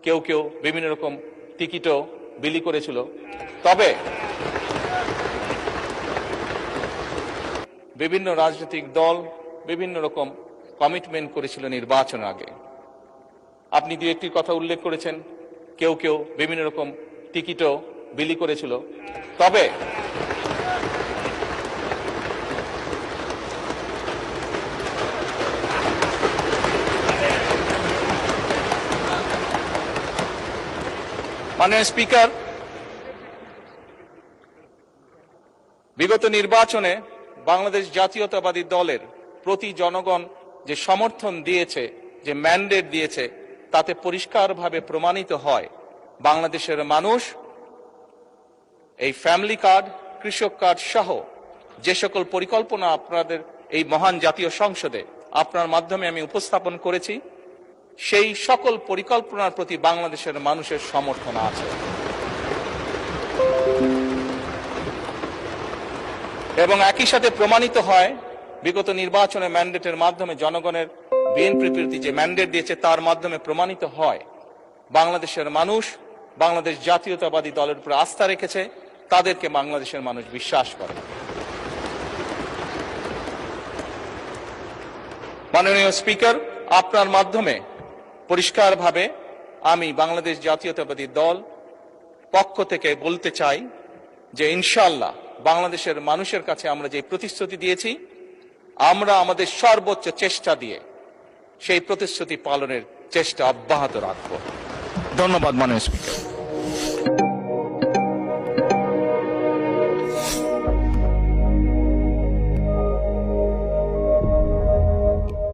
কেউ কেউ বিভিন্ন রকম টিকিটও বিলি করেছিল। তবে বিভিন্ন রাজনৈতিক দল বিভিন্ন রকম কমিটমেন্ট করেছিল নির্বাচনের আগে। আপনি দু একটি কথা উল্লেখ করেছেন, কেউ কেউ বিভিন্ন রকম টিকিটও বিলি করেছিল। তবে মাননীয় স্পিকার, বিগত নির্বাচনে বাংলাদেশ জাতীয়তাবাদী দলের প্রতি জনগণ যে সমর্থন দিয়েছে, যে ম্যান্ডেট দিয়েছে, তাতে পরিষ্কারভাবে প্রমাণিত হয় বাংলাদেশের মানুষ এই ফ্যামিলি কার্ড, কৃষক কার্ড সহ যে সকল পরিকল্পনা আপনাদের এই মহান জাতীয় সংসদে আপনার মাধ্যমে আমি উপস্থাপন করেছি, সেই সকল পরিকল্পনার প্রতি বাংলাদেশের মানুষের সমর্থন আছে। এবং একই সাথে প্রমাণিত হয় বিগত নির্বাচনে ম্যান্ডেটের মাধ্যমে জনগণের বিএনপির প্রতি যে ম্যান্ডেট দিয়েছে তার মাধ্যমে প্রমাণিত হয় বাংলাদেশের মানুষ বাংলাদেশ জাতীয়তাবাদী দলের উপর আস্থা রেখেছে, তাদেরকে বাংলাদেশের মানুষ বিশ্বাস করে। মাননীয় স্পিকার, আপনার মাধ্যমে পরিষ্কারভাবে আমি বাংলাদেশ জাতীয়তাবাদী দল পক্ষ থেকে বলতে চাই যে ইনশাআল্লাহ বাংলাদেশের মানুষের কাছে আমরা যে প্রতিশ্রুতি দিয়েছি, আমরা আমাদের সর্বোচ্চ চেষ্টা দিয়ে সেই প্রতিশ্রুতি পালনের চেষ্টা অব্যাহত রাখব। ধন্যবাদ মাননীয় স্পিকার।